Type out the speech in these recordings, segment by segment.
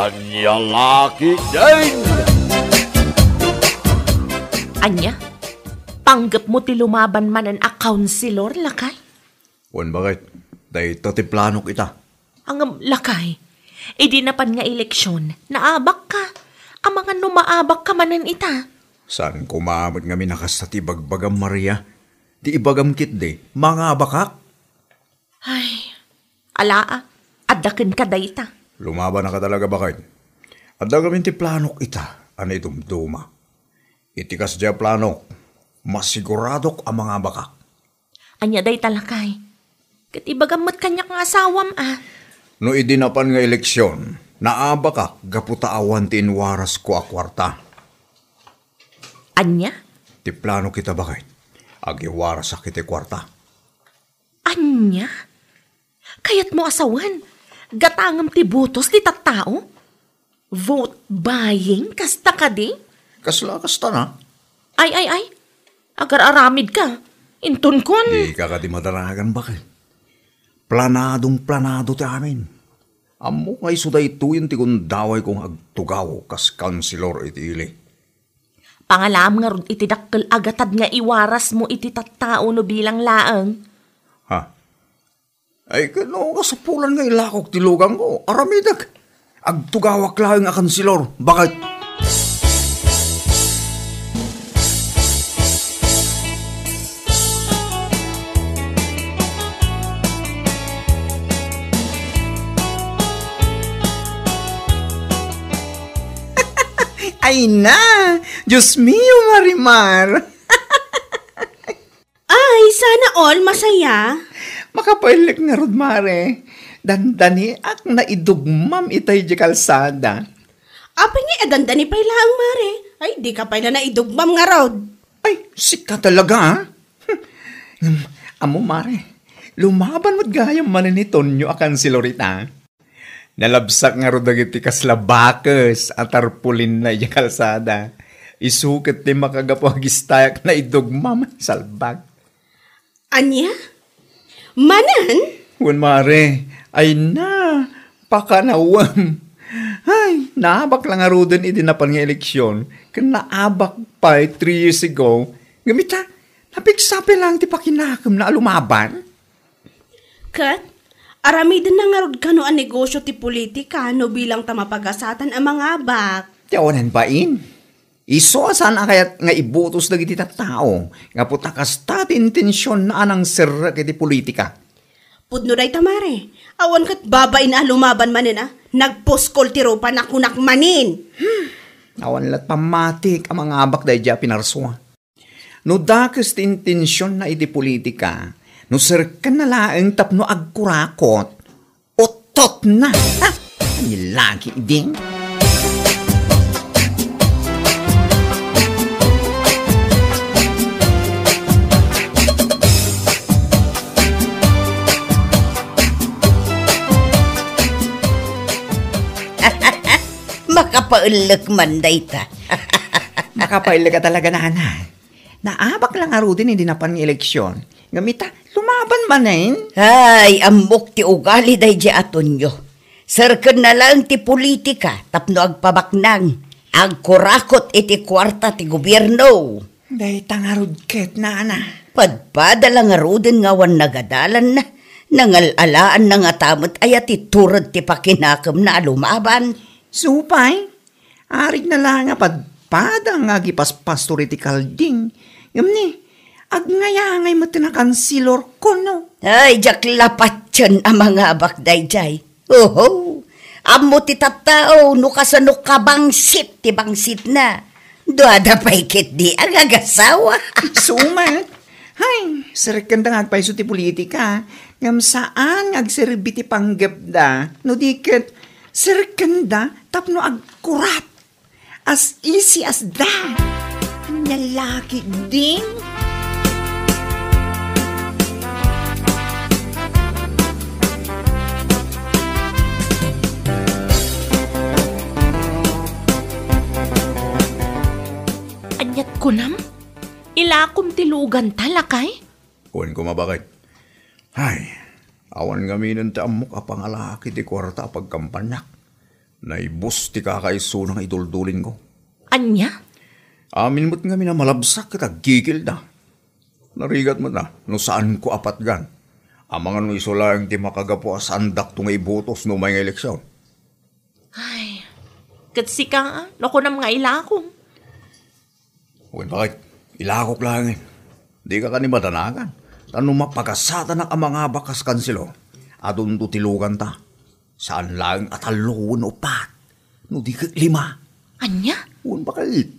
Anya laki din! Anya, panggap mo ti lumaban man ang counselor, lakay? Wan bakit? Day tatiplanok ita. Ang lakay, idinapan nga eleksyon, naabak ka. Ang mga numaabak ka manan ita. Saan kumamot nga minakas sa tibagbagam Maria? Di ibagam kit de, mga bakak. Ay, alaa, adakin ka dayta. Lumaban na ka talaga bakit? Adda gamin ti planok ita, anay dumduma. Itikas diya planok, masiguradok ang mga bakak. Anya day talakay. Kat ibagamot kanya kang asawam No idinapan nga eleksyon, naaba ka, gaputaawan ti inwaras ko a kwarta. Anya? Ti plano kita bakit? Agiwaras sa kiti kwarta. Anya? Kayat mo asawan, gatangam ti butos ti tattao? Vote buying, kasta ka di? Kasta na. Ay, agar aramid ka. Intun kon. Di ka di madaragan bakit? Planado ti amin. Amo ngay suday tuyin ti kundaway kong agtugaw kas kansilor iti ili. Pangalam nga rod iti dakkel agatad nga iwaras mo iti tattao no bilang laeng. Ha? Ay kano kasapulan nga ilakok ti lugang ko. Aramidag. Agtugawak laeng a kansilor. Bakit? Ay na! Diyos mio, Marimar! Ay, sana all masaya. Makapailik nga rod, Mare. Dandani ak na idugmam itay di kalsada. Apa nga adandani pay lang, Mare. Ay, di ka pay na naidugmam nga rod. Ay, sika talaga, ha? Amo, Mare, lumaban mo't gayam manin ni Tonyo akan si Lorita. Nalabsak nga rod agiti kaslabakes at tarpulin na iya kalsada. Isukit ni makagapagistayak na idugmam salbag. Anya? Manan? Wan Mare, ay na, pakanawam. Ay, naabak lang nga rodin idinapan nga eleksyon. Naabak pa 3 years ago. Gamita, napiksapi lang ti pakinakam na lumaban. Kat, aramidin na nga rod ka no ang negosyo ti politika no bilang tamapagasatan ang mga abak. Tiyawanan ba in? Iso asan kayat nga ibutos na giti tao. Nga putakas tati intensyon na anang sirra kiti politika. Pudno day tamare, awan kat babain na lumaban manin nagposkol ti ropa na kunak manin. Awan lat pamatik ang mga abak dahi dya pinarswa. No dakas ti intensyon na iti politika, no sirkan na laeng tapno agkurakot, otot na. Ha? Nilagi ding. Makapaulag man dayta. Makapailag ka talaga na. Naabak lang aro din hindi napan ng eleksyon. Gamita, lumaban man na yun. Ay, ambok ti ugali day di atonyo. Sarkan na lang ti politika, tapno agpabaknang. Agkurakot iti kwarta ti gobyerno. Day tangarod ket na. Padpada lang aro din nga wan nagadalan na. Nangalalaan na nga tamot ay ati turod ti pakinakam na lumaban. Supay, arig na lang nga padpada nga gipas-pastor iti kalding. Gamni, agnayangay mo tinakansilor ko no. Ay, jak lapat yan ang mga abakday jay. Oho, amo ti tattao, no kasano ka bangsit, ti bangsit na. Duada pa'y kit di ang agasawa. Sumat. Hay, sarikan da nga agpaiso ti politika. Ngam saan agserbi ti panggapda. No diket, sarikan da tapno agkurat. As easy as that. Nalaki ding. Anyat ko nam? Ilakom tilugan talakay? Kuwan ko mabakit. Ay, awan gaminan ti amok a pangalaki ti kwarta pagkampanyak. Naibos ti kakaiso ng iduldulin ko. Anya? Amin mo't nga minamalabsak kita gigil na. Narigat mo na, no saan ko apat gan. Amangan mo iso lang ti makagapo as andak to nga ibotos no may eleksyon. Ay, katsi ka, loko na mga ilakong. Uy, bakit? Ilakok lang eh. Di ka ni madanagan. Tanong mapagasata ng mga bakas kansilo. Adun to tilugan ta. Saan lang atalon o pat? No di ka 5. Anya? Uwan bakit?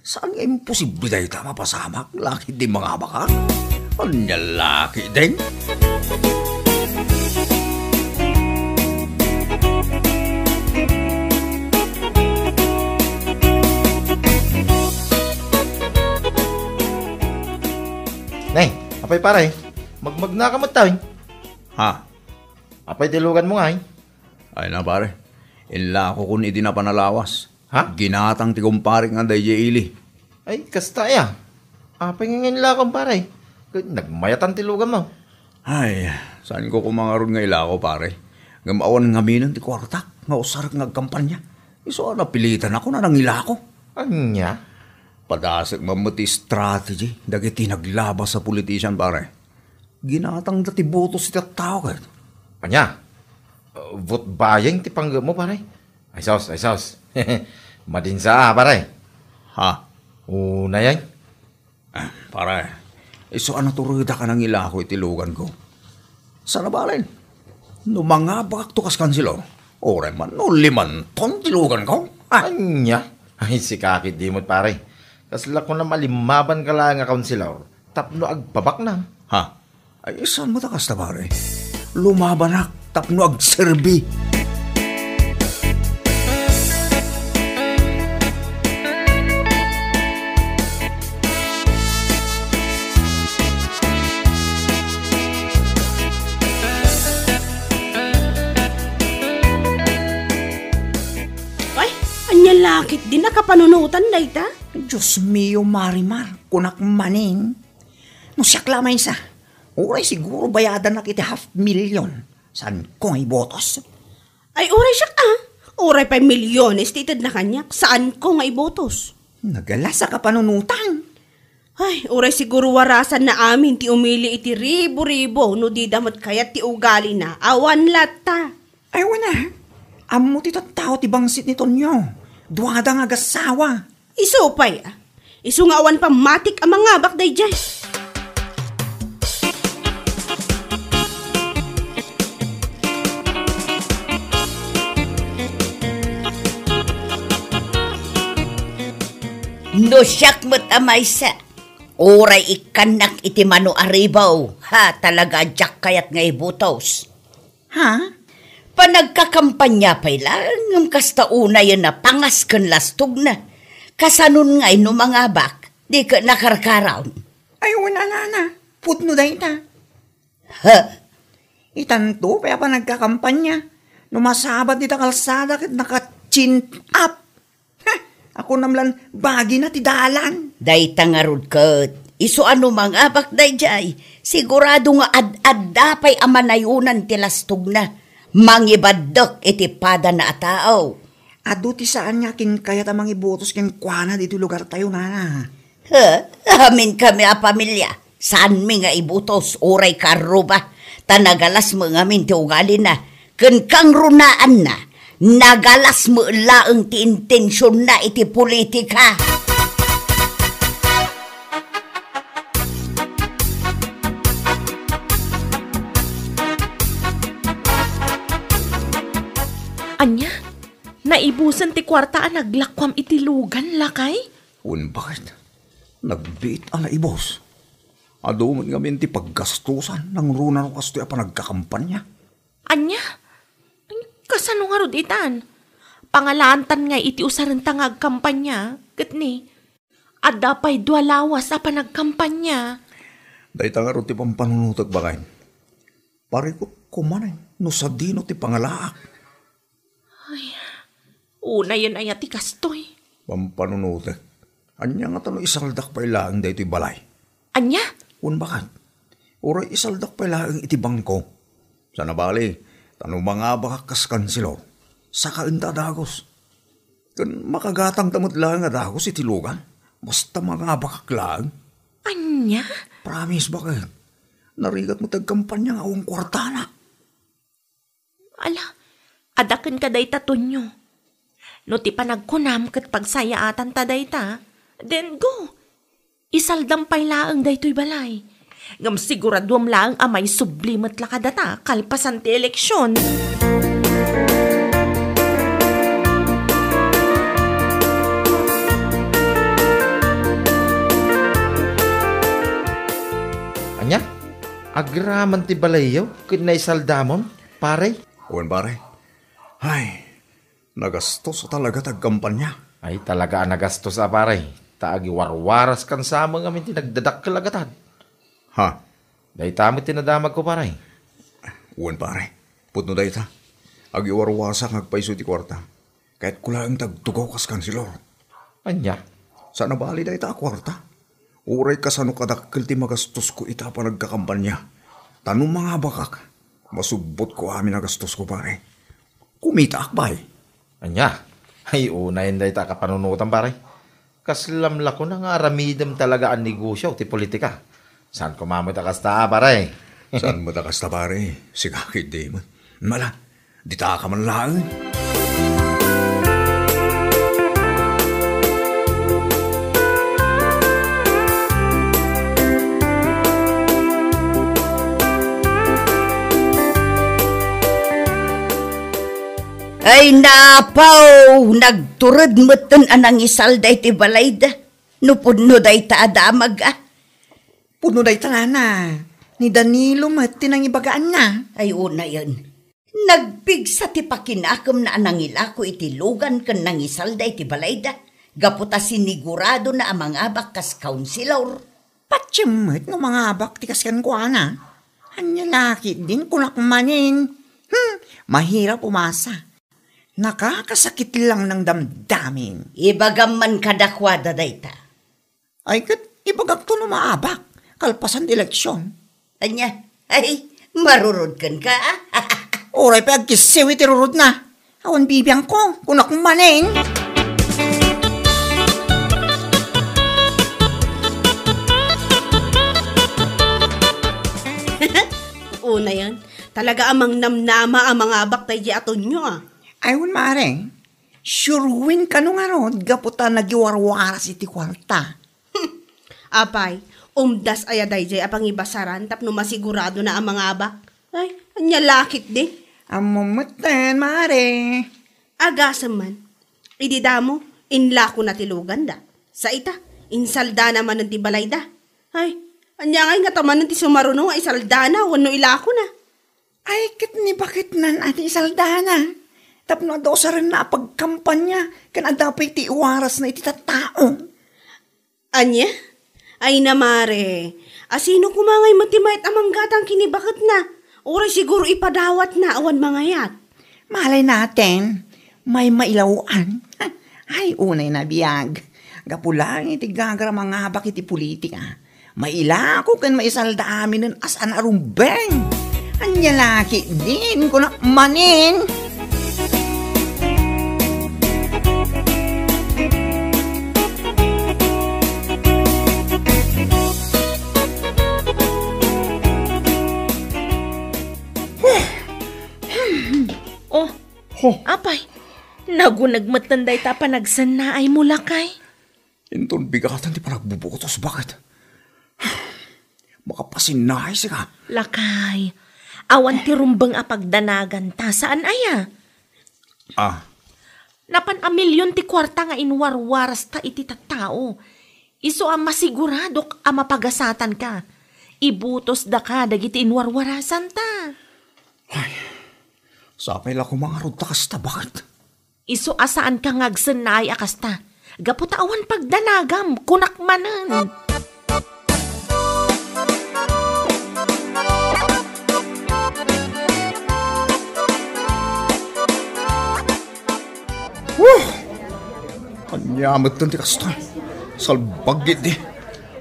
Saan nga imposible tayo ta mapasamak? Laki di mga baka? Anya laki din? Nay, apay pare, magmag na ka matawin. Ha? Apay tilugan mo nga eh. Ay na pare. Inla ko kun idi na panalawas. Ha? Ginatang ti kumpare nga day ili. Ay, kasta ya. Apay nga ngayon lakang pare. Nagmayatan tilugan mo. Ay, saan ko kumangaroon nga ilako pare? Ngamawan nga minan ti kwarta. Nga usar nga kampanya. Iso napilitan ako na nang ilako. Anya? Padasag mamuti strategy. Dagiti naglabas sa politician pare. Ginatang dati boto si tao kahit. Anya? Vote buying ti panggap mo pare. Ay saus. Madinsa pare. Ha? Una yan. Pare, iso turida ka ng ilako itilugan ko. Sana balin? No mga bakak to kas kansilo. Ore man, no 5 ton tilugan ko. Anya? Ay, si kakit di mo pare. Kasla ko na malimaban ka lang nga kaunsilor. Tapno agbabak na. Ha? Ay, saan mo takas na pare? Lumabanak, tapno agserbi. Ay, anya lakit din nakapanunutan dayta. Diyos mio, Marimar, kunak maning. No siyak lamay sa. Uray siguro bayadan na kita 500,000. Saan ko ay botos? Ay, oray siya Oray pa milyones titid na kanya. Saan ko nga ibotos? Nagalasa ka panunutan. Ay, oray siguro warasan na amin ti umili iti ribo-ribo no di damot kayat ti ugali na. Awan lata. Ay, wala. Amo ti tao ti bangsit ni Tonyo. Duwada nga gasawa. Iso pay Iso nga awan pa matik ang mga bakday dyan. No siyak mo't amay sa. Oray ikanak iti mano aribaw. Ha, talaga jak kayat nga ibutos. Ha? Panagkakampanya pa'y lang. Ang kasta una yun na pangas kan lastog na. Kasanun nga'y no mga bak. Di ka nakarkaraw. Ay, wala na. Putno dahi ta. Ha? Itanto, kaya pa nagkakampanya. Numasabat dita kalsada kit naka-chin up. Ako namlan bagi na ti dalan. Day tangarod kat. Iso ano mga abak day jay. Sigurado nga ad-ad pa'y amanayunan ti lastog na. Mangibadok iti pada na atao. Ado ti saan nga kin kaya tamang ibotos kin kuana dito lugar tayo na. Ha? Amin kami a pamilya. Saan mi nga ibotos oray karuba. Tanagalas mo nga min ti ugali na. Ken kang runaan na. Nagalas mo laang ti intensyon na iti politika. Anya? Naibusan ti kwartaan naglakwam itilugan lakay? Un bakit? Nagbiit ala ibos. Aduman nga min ti paggastusan ng runa no kasto pa nagkakampanya. Anya? Kasano nga rod itan? Pangalantan nga iti usaran tangag kampanya. Gatni, adda pa'y dualawas pa nagkampanya. Dahita nga ro ti pampanunutag bakain. Pare ko kumanay, no sa dino ti pangalaak. Una yun ay ati kastoy. Pampanunutag. Anya nga tano isaldak pa ilaang da ito'y balay. Anya? Un bakit? Uray isaldak pa ilaang iti bangko. Sana bali, tanong mga bakakas kansilor. sa kainta dagos. Kan makagatang tamot lang nga dagos itilugan. Basta mga bakak lang. Anya? Promise ba kayo? Narigat mo tagkampanya nga awang kwarta na. Ala, adakan ka day tatunyo. No ti panagkunam kat pagsayaatan ta day ta, then go. Isaldam pay laang day to'y balay. Ngam siguraduam laang amay sublimat lakadata kalpasan ti eleksyon. Anya? Agraman ti balayaw, kinaisaldamon, pare? Uwan pare. Ay, nagastos talaga tagkampanya. Ay talaga nagastos pare. Taagi warwaras kan sa mga amin tinagdadak kalagatan. Ha? Dahi tamit tinadamag ko pare. Uwan pare. Putno dahi ta. Agiwarwasak ngagpaiso ti kwarta. Kahit kulaang tagtugaw kas kansilor. Anya? Sana bali dahi ta kwarta. Uray kasano kadakkel ti magastos ko ita pa nagkakampanya. Tanong mga bakak. Masubbot ko amin nagastos ko pare. Kumita akbay. Anya? Ay unayin dahi ta kapanunutan pare. Kaslamla ko na nga aramidem talaga ang negosyo ti politika. Saan ko mamita kasta pare? Saan mo takas ta pare? Sigakit di man. Mala, di ta ka man lang. Ay napaw, nagturod mo ton anang isalday ti balayda. Nupudno day ta adamag Puno day tanana. Ni Danilo mati nang ibagaan na. Ay una yun. Nagpigsa ti pakinakam na anang ilako iti lugan kan nang isalday ti balayda. Gaputa sinigurado na amang abak kas kaunsilor. Patsimot no mga abak tikas kan ko ana. Anya laki din kunakmanin. Mahirap umasa. Nakakasakit lang ng damdamin. Ibagam man kadakwada day ta. Ay kat ibagak to no maabak. Kalpasan eleksyon. Anya, ay marurod kan ka Oray pa agkisiw itirurod na. Awan bibiyang ko kunakmanin. Una yan. Talaga amang namnama ang mga baktay di aton nyo Ayun maring. Sure win ka nung arod. Gaputa nagiwarwaras iti kwarta. Apay, umdas ayaday jay apang ibasaran tapno masigurado na ang mga abak. Ay, anya lakit di. Amumatan, mare. Agasam man. Ididamo, inla ko na tilugan da. Sa ita, insalda naman ng tibalay da. Ay, anya ngay nga taman ng ti sumaruno nga isaldana, wano ilako na. Ay, kit ni bakit nan ati isaldana. Tapno daw sa rin na pagkampanya. Kan adapay ti iwaras na iti tattao. Anya? Ay namare, asino kumangay matimait amang gatang kinibakit na. Oray siguro ipadawat na awan mga yat. Malay natin, may mailawaan. Ay, unay na biyag. Gapulang iti gagara mga bakit iti politika. Mailako kan maisalda amin ng asan arumbeng. Anya laki din ko na manin. Apay, nagunagmatanday ta panagsan na ay mulakay. Inton bigatan di pa nagbubutos. Bakit? Makapasinay siya. Lakay, awan ti rumbang apagdanagan ta saan aya? Napan a milyon ti kwarta nga inwarwaras ta iti tattao. Iso ang masigurado a mapagasatan ka. Ibutos da ka dagiti inwarwarasan ta. Sapay lang ko mga rod kasta. Bakit? Iso asaan ka ngagsanay akasta. Gaputa awan pagdanagam, kunakmanan. Anyamat ng tikasta. Salbagit di.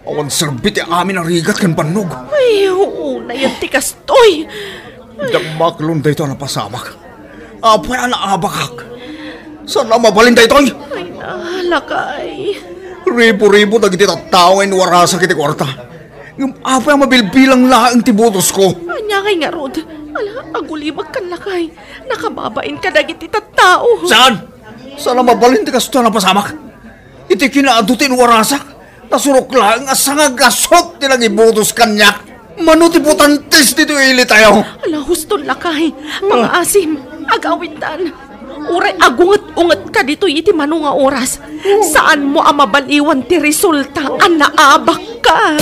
Awan serbit amin ang rigat kan panog. Ay, oo na yan tikastoy. Dagmaklon da ito napasamak. Apa na naabakak? Saan na mabalin tayo toy? Ay na, lakay. Ribo-ribo dagiti tattao en warasa kiti kwarta. Yung apa yung mabilbilang laang tibutos ko. Anya kay nga, Rod. Ala, agulibag kan lakay. Nakababain ka dagiti tattao. Saan? Saan na mabalin ti kasto na pasamak? Iti kinaadutin warasak. Nasurok lang asang agasot tilang ibutos kanyak. Manuti putantes dito ili tayo. Ala, huston lakay. Mga asim, agawintan. Uray agungat-ungat ka dito iti mano nga oras. Saan mo ang mabaliwan ti resulta ang naabak ka?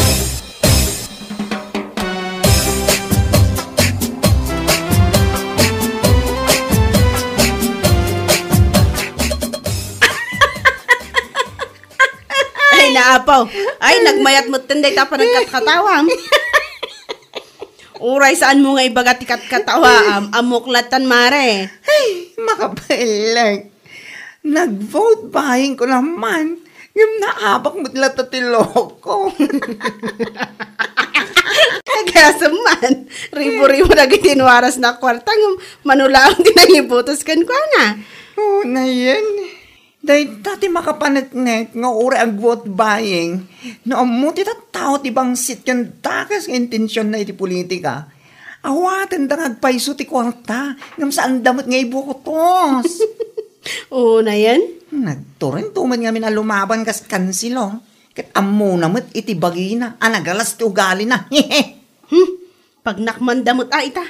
Ay, naapaw. Ay, nagmayat mo tinday ta pa nagkatkatawa. Uray, saan mo nga ibagat ikatkatawa? Amuklatan, mare. Ay, makapalag. Nag-vote buying ko naman. Yung naabak mo tila tatiloko. Kagasa man. Ribo-ribo na gitinwaras na kwarta. Manulaang dinangibutos kan ko na. Oo na yan. Dahil dati makapanetnet nga uri ang vote buying. No, mo ti tao ti bangsit yung takas ng intensyon na iti politika. Awatan da ngagpaiso ti kwarta. Ngam saan damot nga ibukotos. Oo na yan. Nagturin tuman nga na lumaban kas kansilo. Kat amo namot iti bagina. Anagalas ti ugali na. Pag nakmandamot ita.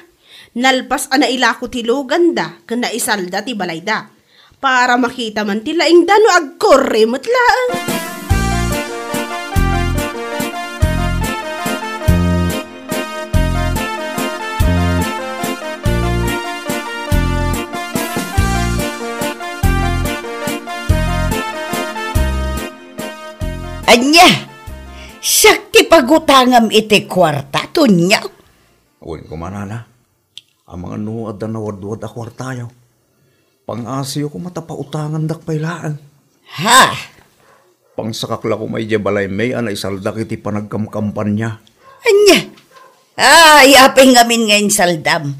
Nalpas ana ilako ti luganda. Kana isalda ti balayda. Para makita man tila ing dano agkorre matlaan. Anya, sakti pagutangam iti kwarta, tunya. Uwin ko manana. Ang mga nuad na nawad-wad a kwartayo. Pang-asiyo ko matapautangan dak pailaan. Ha? Pangsakakla ko may balay may anay saldak iti panagkamkampanya. Anya? Ay, aping ngamin ngayon saldam.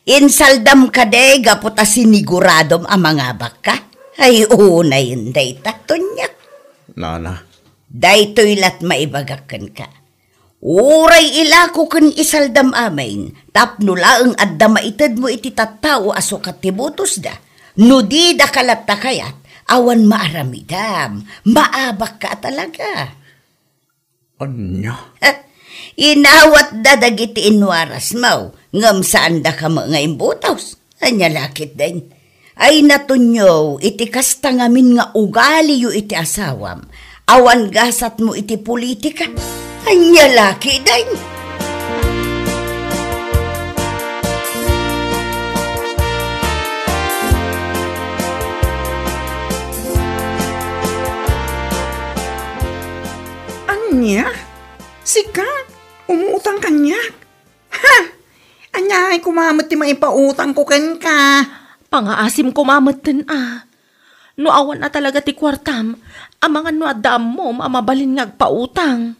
Insaldam ka de, gaputa siniguradom ang mga baka. Ay, una yun, day tatunya. Nana. Daytoy lat maibagakan ka. Uray ilako kan isaldam amin. Tapno laang adda maitad mo iti tattao aso katibutos da. No di da kalat kayat, awan maaramidam. Maabak ka talaga. Anya? Inawat da dagiti inwaras mau. Ngam saan da ka mga imbutaws. Anya lakit din. Ay natunyo, iti kasta ngamin nga ugali yu iti asawam. Awan gasat mo iti politika. Anya laki din. Anya? Sika? Umutang kanya? Ha? Anya ay kumamot ti maipautang ko ken ka. Pangaasim ko mamatan No awan na talaga ti kwartam, ang mga nuadam mo mabalin ngagpautang.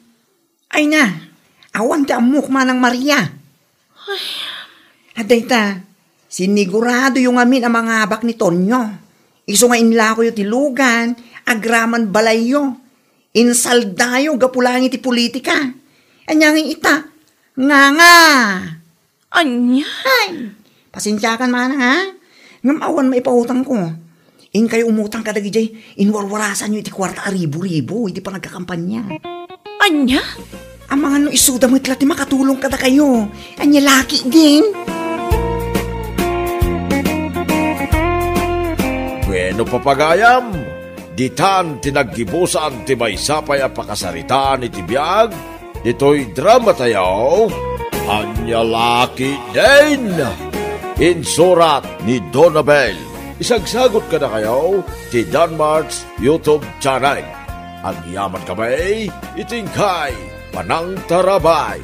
Ay na, awan ti amok manang Maria. Aday ta, sinigurado yung amin ang mga abak ni Tonyo. Iso nga inlako yung tilugan, agraman balayo. Insaldayo, gapulangi ti politika. Anyangin ita, nga. Anya? Ay, pasensyakan man ha. Ngam awan maipautang ko. In kayo umutang ka dagi jay, inwarwarasan nyo iti kwarta ribu-ribu, iti pa nagkakampanya. Anya? Ang mga no isuda mo itla ti makatulong kada kayo. Anya laki din. Bueno papagayam, ditan tinaggibusan ti maysapay a pakasaritaan iti biyag, ito'y drama tayo, anya laki din. Insurat ni Donabel. Isagsagot ka na kayo ti Danmar's YouTube channel. Ang yaman kamay, itingkay, panang tarabay.